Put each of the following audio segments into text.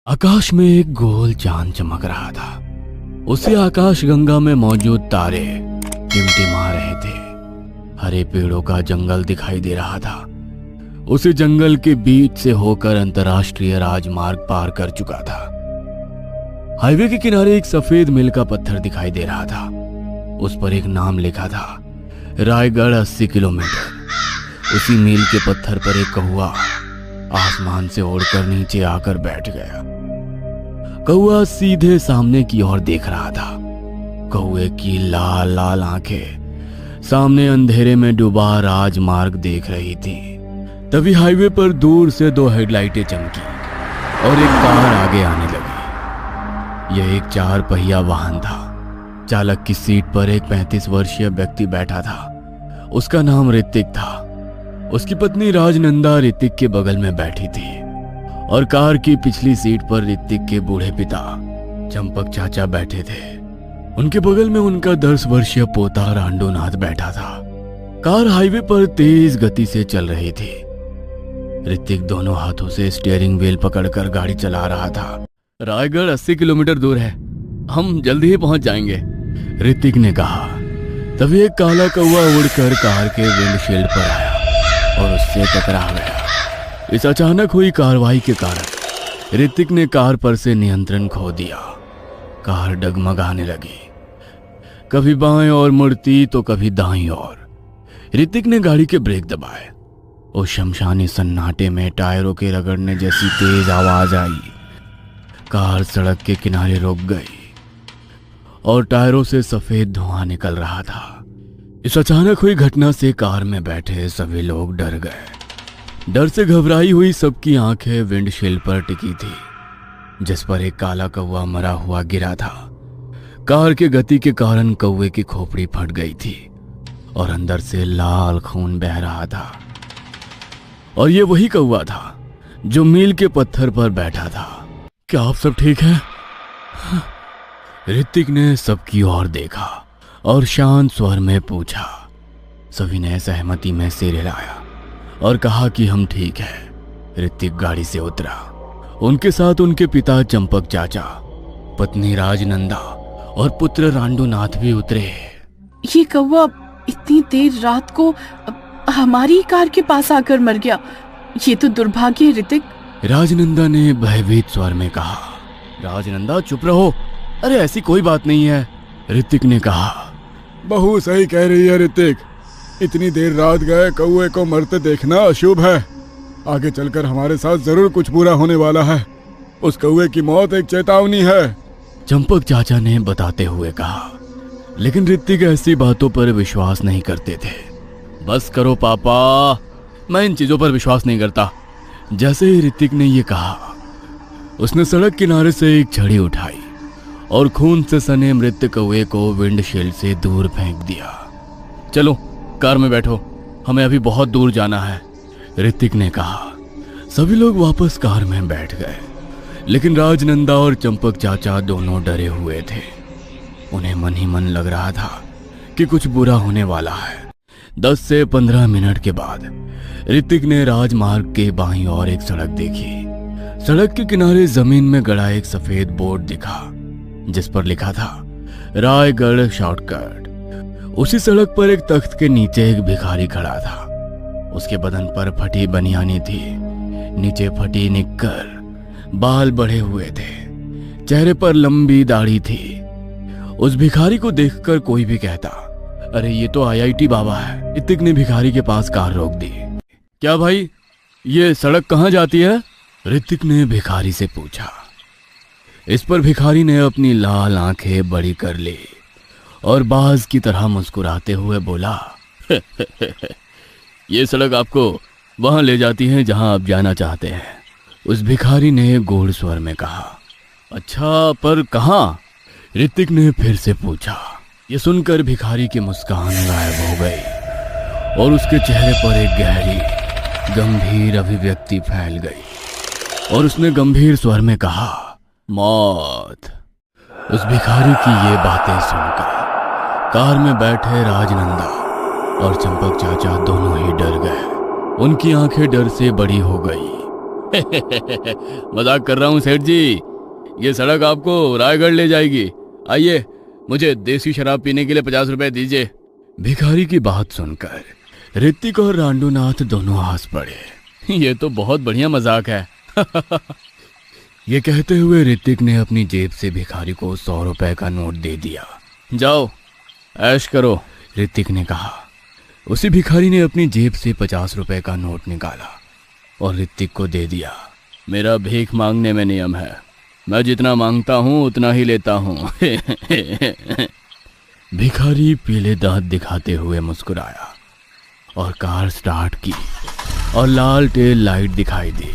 आकाश में एक गोल चांद चमक रहा था। उसी आकाश गंगा में मौजूद तारे टिमटिमा रहे थे। हरे पेड़ों का जंगल दिखाई दे रहा था। उसी जंगल के बीच से होकर अंतर्राष्ट्रीय राजमार्ग पार कर चुका था। हाईवे के किनारे एक सफेद मील का पत्थर दिखाई दे रहा था। उस पर एक नाम लिखा था, रायगढ़ 80 किलोमीटर। उसी मील के पत्थर पर एक कौवा आसमान से उड़कर नीचे आकर बैठ गया। कौवा सीधे सामने की ओर देख रहा था। कौवे की लाल लाल आंखें सामने अंधेरे में डूबा राजमार्ग देख रही थी। तभी हाईवे पर दूर से दो हेडलाइटें चमकी और एक कार आगे आने लगी। यह एक 4 पहिया वाहन था। चालक की सीट पर एक 35 वर्षीय व्यक्ति बैठा था। उसका नाम ऋतिक था। उसकी पत्नी राजनंदा ऋतिक के बगल में बैठी थी और कार की पिछली सीट पर ऋतिक के बूढ़े पिता चंपक चाचा बैठे थे। उनके बगल में उनका 10 वर्षीय पोता रांडूनाथ बैठा था। कार हाईवे पर तेज गति से चल रही थी। ऋतिक दोनों हाथों से स्टीयरिंग व्हील पकड़कर गाड़ी चला रहा था। रायगढ़ 80 किलोमीटर दूर है, हम जल्दी ही पहुंच जाएंगे, ऋतिक ने कहा। तभी एक काला कौवा उड़कर कार के विंडशील्ड पर आया और उससे टकरा गया। इस अचानक हुई कार्रवाई के कारण ऋतिक ने कार पर से नियंत्रण खो दिया। कार डगमगाने लगी, कभी बाएं ओर मुड़ती तो कभी दाईं ओर। ऋतिक ने गाड़ी के ब्रेक दबाए। उस शमशानी सन्नाटे में टायरों के रगड़ने जैसी तेज आवाज आई। कार सड़क के किनारे रुक गई और टायरों से सफेद धुआं निकल रहा था। इस अचानक हुई घटना से कार में बैठे सभी लोग डर गए। डर से घबराई हुई सबकी आंखें विंडशील्ड पर टिकी थी, जिस पर एक काला कौवा मरा हुआ गिरा था। कार के गति के कारण कौवे की खोपड़ी फट गई थी और अंदर से लाल खून बह रहा था। और ये वही कौवा था जो मील के पत्थर पर बैठा था। क्या आप सब ठीक हैं? ऋतिक ने सबकी ओर देखा और शांत स्वर में पूछा। सभी ने सहमति में सिर हिलाया और कहा कि हम ठीक हैं। ऋतिक गाड़ी से उतरा। उनके साथ उनके पिता चंपक चाचा, पत्नी राजनंदा और पुत्र रांडूनाथ भी उतरे। ये कौवा इतनी देर रात को हमारी कार के पास आकर मर गया, ये तो दुर्भाग्य है ऋतिक, राजनंदा ने भयभीत स्वर में कहा। राजनंदा चुप रहो, अरे ऐसी कोई बात नहीं है, ऋतिक ने कहा। बहू सही कह रही है ऋतिक, इतनी देर रात गए कौवे को मरते देखना अशुभ है। आगे चलकर हमारे साथ जरूर कुछ बुरा होने वाला है। उस कौवे की मौत एक चेतावनी है, चंपक चाचा ने बताते हुए कहा। लेकिन ऋतिक ऐसी बातों पर विश्वास नहीं करते थे। बस करो पापा, मैं इन चीजों पर विश्वास नहीं करता। जैसे ही ऋतिक ने ये कहा, उसने सड़क किनारे से एक छड़ी उठाई और खून से सने मृत कौवे को विंडशील्ड से दूर फेंक दिया। चलो कार में बैठो, हमें अभी बहुत दूर जाना है, ऋतिक ने कहा। सभी लोग वापस कार में बैठ गए, लेकिन राजनंदा और चंपक चाचा दोनों डरे हुए थे। उन्हें मन ही मन लग रहा था कि कुछ बुरा होने वाला है। 10 से 15 मिनट के बाद ऋतिक ने राजमार्ग के बाईं ओर एक सड़क देखी। सड़क के किनारे जमीन में गड़ा एक सफेद बोर्ड दिखा, जिस पर लिखा था, रायगढ़ शॉर्टकट। उसी सड़क पर एक तख्त के नीचे एक भिखारी खड़ा था। उसके बदन पर फटी बनियानी थी, नीचे फटी निक्कर, बाल बढ़े हुए थे, चेहरे पर लंबी दाढ़ी थी। उस भिखारी को देखकर कोई भी कहता, अरे ये तो IIT बाबा है। ऋतिक ने भिखारी के पास कार रोक दी। क्या भाई, ये सड़क कहाँ जाती है? ऋतिक ने भिखारी से पूछा। इस पर भिखारी ने अपनी लाल आंखें बड़ी कर ली और बाज की तरह मुस्कुराते हुए बोला, ये सड़क आपको वहां ले जाती है जहां आप जाना चाहते हैं। उस भिखारी ने गूढ़ स्वर में कहा। अच्छा, पर कहां? ऋतिक ने फिर से पूछा। ये सुनकर भिखारी की मुस्कान गायब हो गई और उसके चेहरे पर एक गहरी गंभीर अभिव्यक्ति फैल गई और उसने गंभीर स्वर में कहा, मौत। उस भिखारी की ये बातें सुनकर कार में बैठे राजनंदा और चंपक चाचा दोनों ही डर गए। उनकी आंखें डर से बड़ी हो गई मजाक कर रहा हूँ सेठ जी, ये सड़क आपको रायगढ़ ले जाएगी। आइए, मुझे देसी शराब पीने के लिए 50 रुपए दीजिए। भिखारी की बात सुनकर ऋतिक और रांडूनाथ दोनों हंस पड़े। ये तो बहुत बढ़िया मजाक है। ये कहते हुए ऋतिक ने अपनी जेब से भिखारी को 100 रुपए का नोट दे दिया। जाओ ऐश करो, ऋतिक ने कहा। उसी भिखारी ने अपनी जेब से 50 रुपए का नोट निकाला और ऋतिक को दे दिया। मेरा भीख मांगने में नियम है, मैं जितना मांगता हूँ उतना ही लेता हूँ। भिखारी पीले दांत दिखाते हुए मुस्कुराया और कार स्टार्ट की और लाल टेल लाइट दिखाई दी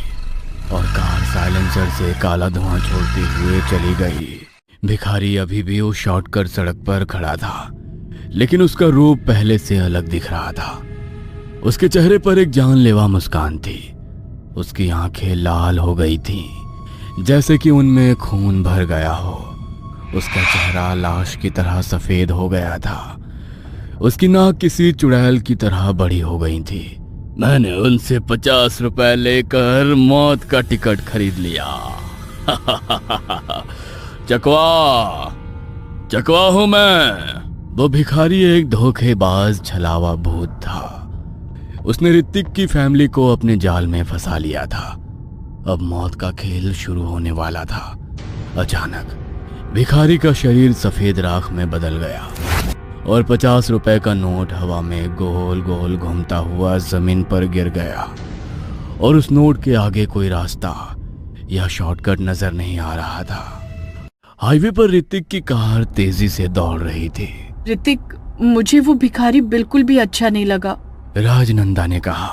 और कार साइलेंसर से काला धुआं छोड़ते हुए चली गई। भिखारी अभी भी उस शॉर्टकट सड़क पर खड़ा था, लेकिन उसका रूप पहले से अलग दिख रहा था। उसके चेहरे पर एक जानलेवा मुस्कान थी। उसकी आंखें लाल हो गई थीं, जैसे कि उनमें खून भर गया हो। उसका चेहरा लाश की तरह सफेद हो गया था। उसकी नाक किसी चुड़ैल की तरह बड़ी हो गई थी। मैंने उनसे 50 रुपए लेकर मौत का टिकट खरीद लिया। चकवा चकवा हूं मैं। वो भिखारी एक धोखेबाज छलावा भूत था। उसने ऋतिक की फैमिली को अपने जाल में फंसा लिया था। अब मौत का खेल शुरू होने वाला था। अचानक भिखारी का शरीर सफेद राख में बदल गया और 50 रुपए का नोट हवा में गोल गोल घूमता हुआ जमीन पर गिर गया और उस नोट के आगे कोई रास्ता या शॉर्टकट नजर नहीं आ रहा था। हाईवे पर ऋतिक की कार तेजी से दौड़ रही थी। ऋतिक, मुझे वो भिखारी बिल्कुल भी अच्छा नहीं लगा, राजनंदा ने कहा।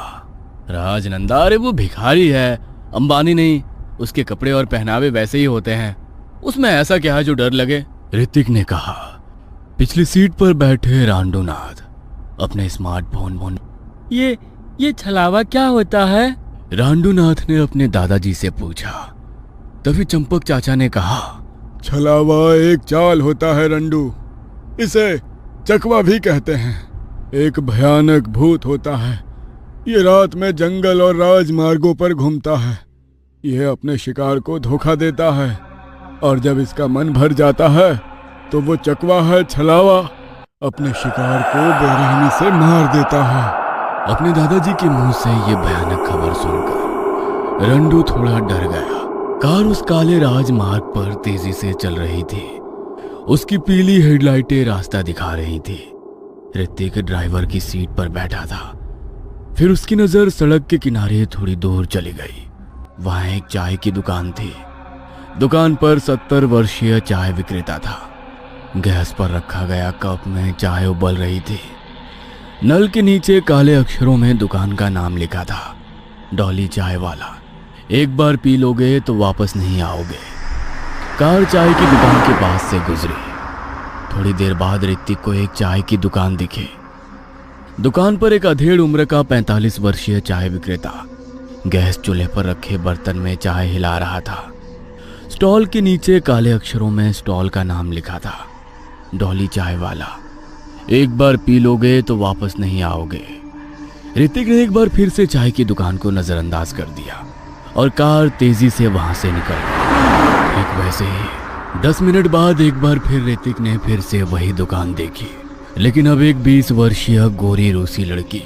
राजनंदा? अरे वो भिखारी है, अंबानी नहीं। उसके कपड़े और पहनावे वैसे ही होते हैं, उसमें ऐसा क्या है जो डर लगे? ऋतिक ने कहा। पिछली सीट पर बैठे रांडूनाथ अपने स्मार्टफोन ये छलावा क्या होता है? रांडूनाथ ने अपने दादाजी से पूछा। तभी चंपक चाचा ने कहा, छलावा एक चाल होता है रंडू, इसे चकवा भी कहते हैं। एक भयानक भूत होता है। ये रात में जंगल और राजमार्गों पर घूमता है। यह अपने शिकार को धोखा देता है और जब इसका मन भर जाता है तो वो चकवा है छलावा अपने शिकार को बेरहमी से मार देता है। अपने दादाजी के मुंह से ये भयानक खबर सुनकर रंडू थोड़ा डर गया। कार उस काले राजमार्ग पर तेजी से चल रही थी। उसकी पीली हेडलाइटें रास्ता दिखा रही थी। ऋतिक ड्राइवर की सीट पर बैठा था। फिर उसकी नजर सड़क के किनारे थोड़ी दूर चली गई। वहां एक चाय की दुकान थी। दुकान पर 70 वर्षीय चाय विक्रेता था। गैस पर रखा गया कप में चाय उबल रही थी। नल के नीचे काले अक्षरों में दुकान का नाम लिखा था, डॉली चाय वाला। एक बार पी लोगे तो वापस नहीं आओगे। कार चाय की दुकान के पास से गुजरी। थोड़ी देर बाद ऋतिक को एक चाय की दुकान दिखी। दुकान पर एक अधेड़ उम्र का 45 वर्षीय चाय विक्रेता गैस चूल्हे पर रखे बर्तन में चाय हिला रहा था। स्टॉल के नीचे काले अक्षरों में स्टॉल का नाम लिखा था, डॉली चाय वाला। एक बार पी लोगे तो वापस नहीं आओगे। ऋतिक ने एक बार फिर से चाय की दुकान को नजरअंदाज कर दिया और कार तेजी से वहां से निकल गई। ठीक वैसे ही 10 मिनट बाद एक बार फिर ऋतिक ने फिर से वही दुकान देखी, लेकिन अब एक 20 वर्षीय गोरी रूसी लड़की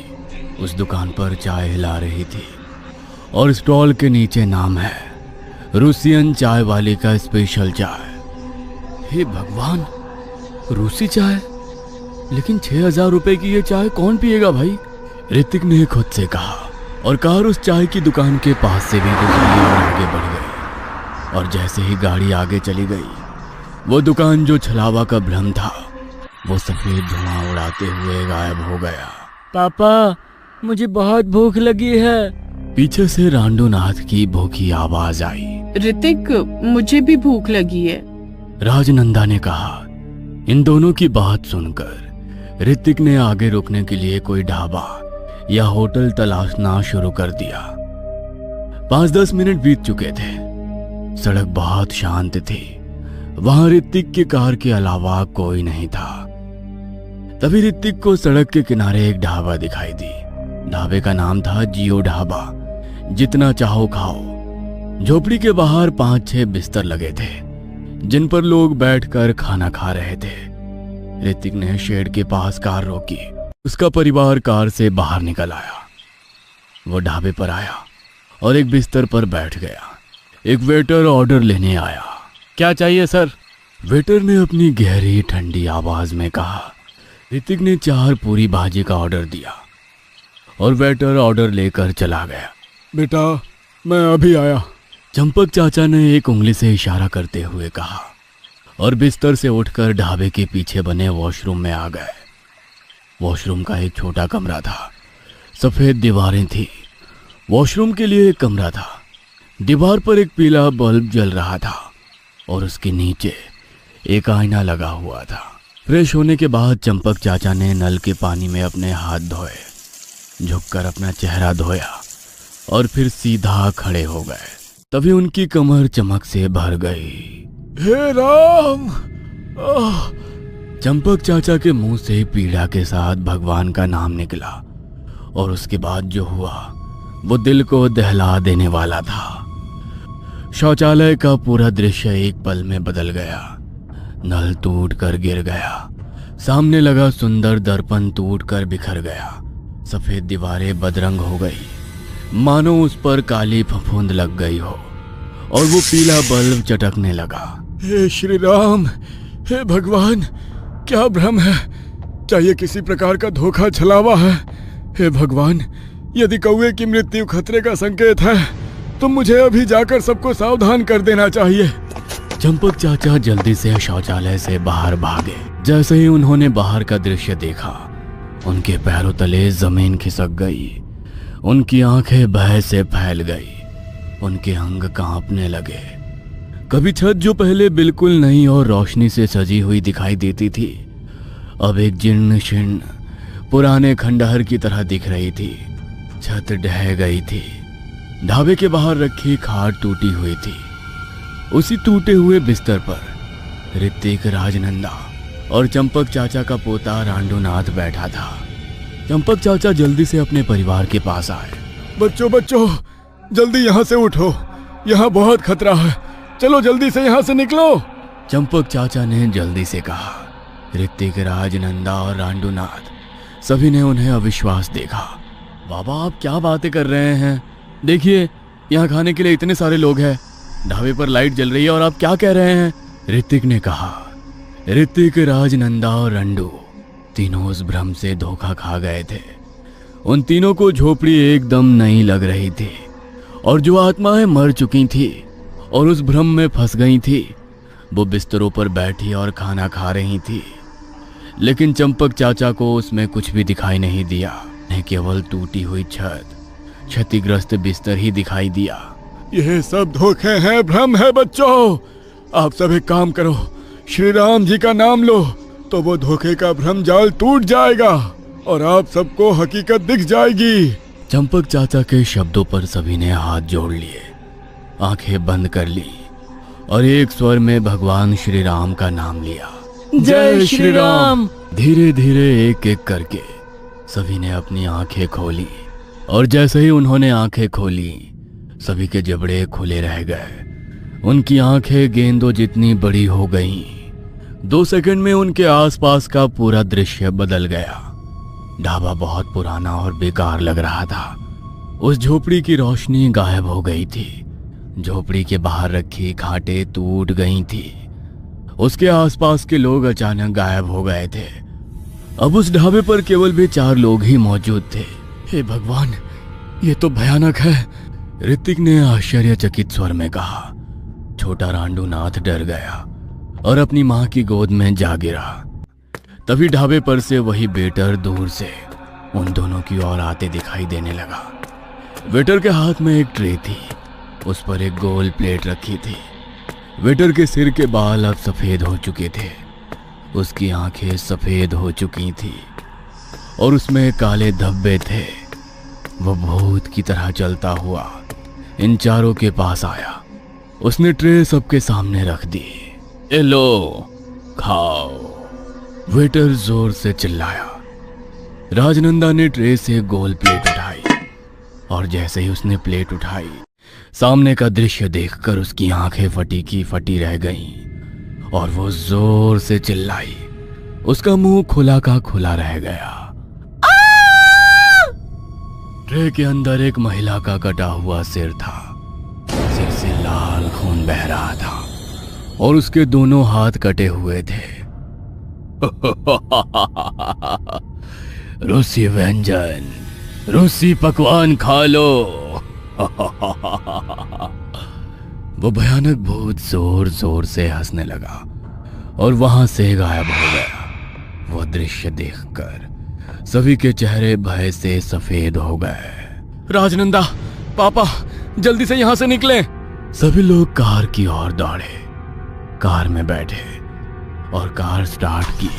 उस दुकान पर चाय हिला रही थी और स्टॉल के नीचे नाम है, रूसियन चाय वाले का स्पेशल चाय। हे भगवान, रूसी चाय? लेकिन 6000 रुपए की ये चाय कौन पिएगा भाई? ऋतिक ने खुद से कहा और कार उस चाय की दुकान के पास से भी गुजरी और आगे बढ़ गई। और जैसे ही गाड़ी आगे चली गई, वो दुकान जो छलावा का भ्रम था वो सफेद धुआं उड़ाते हुए गायब हो गया। पापा, मुझे बहुत भूख लगी है। पीछे से रांडूनाथ की भूखी आवाज आई। ऋतिक, मुझे भी भूख लगी है, राजनंदा ने कहा। इन दोनों की बात सुनकर ऋतिक ने आगे रुकने के लिए कोई ढाबा या होटल तलाशना शुरू कर दिया। 5-10 मिनट बीत चुके थे। सड़क बहुत शांत थी। वहां ऋतिक की कार के अलावा कोई नहीं था। तभी ऋतिक को सड़क के किनारे एक ढाबा दिखाई दी। ढाबे का नाम था जियो ढाबा। जितना चाहो खाओ, झोपड़ी के बाहर 5-6 बिस्तर लगे थे जिन पर लोग बैठकर खाना खा रहे थे। ऋतिक ने शेड के पास कार रोकी। उसका परिवार कार से बाहर निकल आया। वो ढाबे पर आया और एक बिस्तर पर बैठ गया। एक वेटर ऑर्डर लेने आया। क्या चाहिए सर? वेटर ने अपनी गहरी ठंडी आवाज में कहा। ऋतिक ने 4 पूरी भाजी का ऑर्डर दिया और वेटर ऑर्डर लेकर चला गया। बेटा मैं अभी आया। चंपक चाचा ने एक उंगली से इशारा करते हुए कहा और बिस्तर से उठकर ढाबे के पीछे बने वॉशरूम में आ गए। वॉशरूम का एक छोटा कमरा था। सफेद दीवारें थी। वॉशरूम के लिए एक कमरा था। दीवार पर एक पीला बल्ब जल रहा था और उसके नीचे एक आईना लगा हुआ था। फ्रेश होने के बाद चंपक चाचा ने नल के पानी में अपने हाथ धोए, झुककर अपना चेहरा धोया और फिर सीधा खड़े हो गए। तभी उनकी कमर चमक से भर गई। हे राम! चंपक चाचा के मुंह से पीड़ा के साथ भगवान का नाम निकला और उसके बाद जो हुआ वो दिल को दहला देने वाला था। शौचालय का पूरा दृश्य एक पल में बदल गया। नल टूट कर गिर गया। सामने लगा सुंदर दर्पण टूट कर बिखर गया। सफेद दीवारें बदरंग हो गई, मानो उस पर काली फफूंद लग गई हो और वो पीला बल्ब चटकने लगा। हे श्री राम! हे भगवान! क्या भ्रम है? क्या ये किसी प्रकार का धोखा छलावा है? हे भगवान, यदि कौवे की मृत्यु खतरे का संकेत है तो मुझे अभी जाकर सबको सावधान कर देना चाहिए। चंपक चाचा जल्दी से शौचालय से बाहर भागे। जैसे ही उन्होंने बाहर का दृश्य देखा, उनके पैरों तले जमीन खिसक गई। उनकी आंखें भय से फैल गई। उनके अंग कांपने लगे। कभी छत जो पहले बिल्कुल नई और रोशनी से सजी हुई दिखाई देती थी, अब एक जीर्ण शीर्ण पुराने खंडहर की तरह दिख रही थी। छत ढह गई थी। ढाबे के बाहर रखी खाट टूटी हुई थी। उसी टूटे हुए बिस्तर पर ऋतिक, राजनंदा और चंपक चाचा का पोता रांडूनाथ बैठा था। चंपक चाचा जल्दी से अपने परिवार के पास आए। बच्चों जल्दी यहाँ से उठो, यहाँ बहुत खतरा है। चलो जल्दी से यहाँ से निकलो। चंपक चाचा ने जल्दी से कहा। ऋतिक, राजनंदा और रांडूनाथ सभी ने उन्हें अविश्वास देखा। बाबा आप क्या बातें कर रहे हैं? देखिए यहाँ खाने के लिए इतने सारे लोग हैं, ढाबे पर लाइट जल रही है और आप क्या कह रहे हैं? ऋतिक ने कहा। ऋतिक, राजनंदा और रंडू तीनों उस भ्रम से धोखा खा गए थे। उन तीनों को झोपड़ी एकदम नई लग रही थी और जो आत्माएं मर चुकी थी और उस भ्रम में फंस गई थी, वो बिस्तरों पर बैठी और खाना खा रही थी। लेकिन चंपक चाचा को उसमें कुछ भी दिखाई नहीं दिया। उन्हें केवल टूटी हुई छत, क्षतिग्रस्त बिस्तर ही दिखाई दिया। यह सब धोखे हैं, भ्रम है। बच्चों आप सब एक काम करो, श्री राम जी का नाम लो तो वो धोखे का भ्रम जाल टूट जाएगा और आप सबको हकीकत दिख जाएगी। चंपक चाचा के शब्दों पर सभी ने हाथ जोड़ लिए, आंखें बंद कर ली और एक स्वर में भगवान श्री राम का नाम लिया। जय श्री राम। धीरे धीरे एक एक करके सभी ने अपनी आंखें खोली और जैसे ही उन्होंने आंखें खोली, सभी के जबड़े खुले रह गए। उनकी आंखें गेंदों जितनी बड़ी हो गईं। 2 सेकंड में उनके आसपास का पूरा दृश्य बदल गया। ढाबा बहुत पुराना और बेकार लग रहा था। उस झोपड़ी की रोशनी गायब हो गई थी। झोपड़ी के बाहर रखी खाटें टूट गई थी। उसके आसपास के लोग अचानक गायब हो गए थे। अब उस ढाबे पर केवल भी 4 लोग ही मौजूद थे। हे भगवान, ये तो भयानक है, ऋतिक ने आश्चर्यचकित स्वर में कहा। छोटा रांडूनाथ डर गया और अपनी मां की गोद में जा गिरा। तभी ढाबे पर से वही वेटर दूर से उन दोनों की ओर आते दिखाई देने लगा। वेटर के हाथ में एक ट्रे थी, उस पर एक गोल प्लेट रखी थी। वेटर के सिर के बाल अब सफेद हो चुके थे, उसकी आंखें सफेद हो चुकी थी और उसमें काले धब्बे थे। वह भूत की तरह चलता हुआ इन चारों के पास आया। उसने ट्रे सबके सामने रख दी। ए लो, खाओ, वेटर जोर से चिल्लाया। राजनंदा ने ट्रे से गोल प्लेट उठाई और जैसे ही उसने प्लेट उठाई, सामने का दृश्य देखकर उसकी आंखें फटी की फटी रह गईं और वो जोर से चिल्लाई। उसका मुंह खुला का खुला रह गया। ट्रे के अंदर एक महिला का कटा हुआ सिर था। सिर से लाल खून बह रहा था और उसके दोनों हाथ कटे हुए थे। रूसी व्यंजन, रूसी पकवान खा लो। वो भयानक भूत जोर जोर से हंसने लगा और वहां से गायब हो गया। वो दृश्य देखकर सभी के चेहरे भय से सफेद हो गए। राजनंदा, पापा, जल्दी से यहां से निकलें। सभी लोग कार की ओर दौड़े। कार में बैठे और कार स्टार्ट की।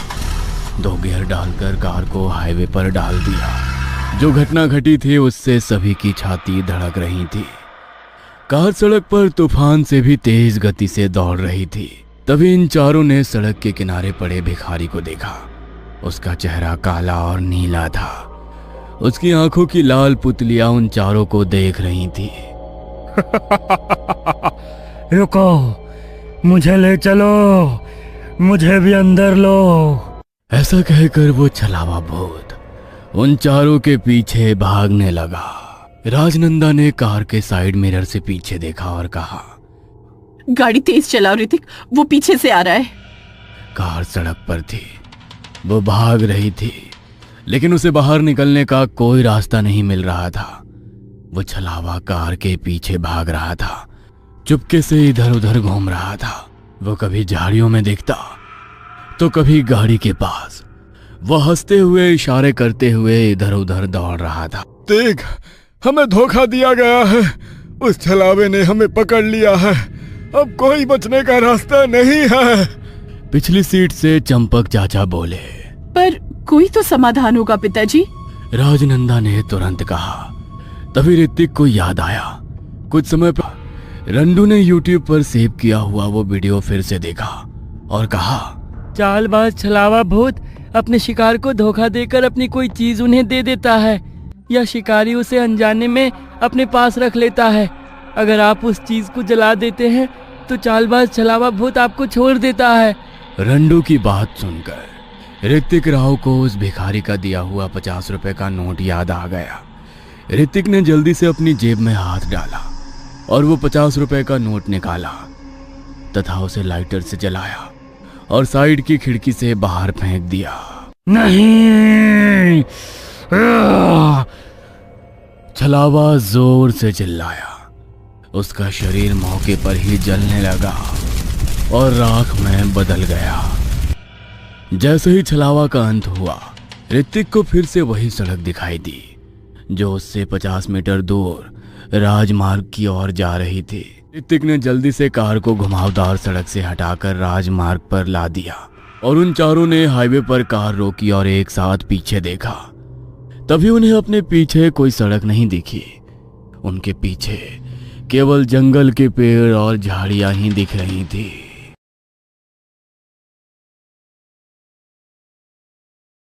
2 गियर डालकर कार को हाईवे पर डाल दिया। जो घटना घटी थी उससे सभी की छाती धड़क रही थी। कार सड़क पर तूफान से भी तेज गति से दौड़ रही थी। तभी इन चारों ने सड़क के किनारे पड़े भिखारी को देखा। उसका चेहरा काला और नीला था। उसकी आंखों की लाल पुतलियां उन चारों को देख रही थी। रुको, मुझे ले चलो, मुझे भी अंदर लो। ऐसा कहकर वो छलावा भूत उन चारों के पीछे भागने लगा। राजनंदा ने कार के साइड मिरर से पीछे देखा और कहा, गाड़ी तेज चलाओ ऋतिक, वो पीछे से आ रहा है। कार सड़क पर थी। वो भाग रही थी लेकिन उसे बाहर निकलने का कोई रास्ता नहीं मिल रहा था। वो छलावा कार के पीछे भाग रहा था। चुपके से इधर उधर घूम रहा था। वो कभी झाड़ियों में दिखता तो कभी गाड़ी के पास। वो हंसते हुए इशारे करते हुए इधर उधर दौड़ रहा था। देख, हमें धोखा दिया गया है। उस छलावे ने हमें पकड़ लिया है। अब कोई बचने का रास्ता नहीं है। पिछली सीट से चंपक चाचा बोले। पर कोई तो समाधान होगा पिताजी। राजनंदा ने तुरंत कहा। तभी ऋतिक को याद आया। कुछ समय पर रंडू ने YouTube पर सेव किया हुआ वो वीडियो फिर से देखा और कहा, चालबाज छलावा भूत अपने शिकार को धोखा देकर अपनी कोई चीज उन्हें दे देता है या शिकारी उसे अनजाने में अपने पास रख लेता है। अगर आप उस चीज को जला देते हैं तो चालबाज छलावा भूत आपको छोड़ देता है। रंडू की बात सुनकर ऋतिक राव को उस भिखारी का दिया हुआ 50 रुपए का नोट याद आ गया। ऋतिक ने जल्दी से अपनी जेब में हाथ डाला और वो 50 रुपए का नोट निकाला तथा उसे लाइटर से जलाया और साइड की खिड़की से बाहर फेंक दिया। नहीं! छलावा जोर से चिल्लाया। उसका शरीर मौके पर ही जलने लगा और राख में बदल गया। जैसे ही छलावा का अंत हुआ, ऋतिक को फिर से वही सड़क दिखाई दी जो उससे 50 मीटर दूर राजमार्ग की ओर जा रही थी। ऋतिक ने जल्दी से कार को घुमावदार सड़क से हटाकर राजमार्ग पर ला दिया और उन चारों ने हाईवे पर कार रोकी और एक साथ पीछे देखा। तभी उन्हें अपने पीछे कोई सड़क नहीं दिखी। उनके पीछे केवल जंगल के पेड़ और झाड़ियां ही दिख रही थी।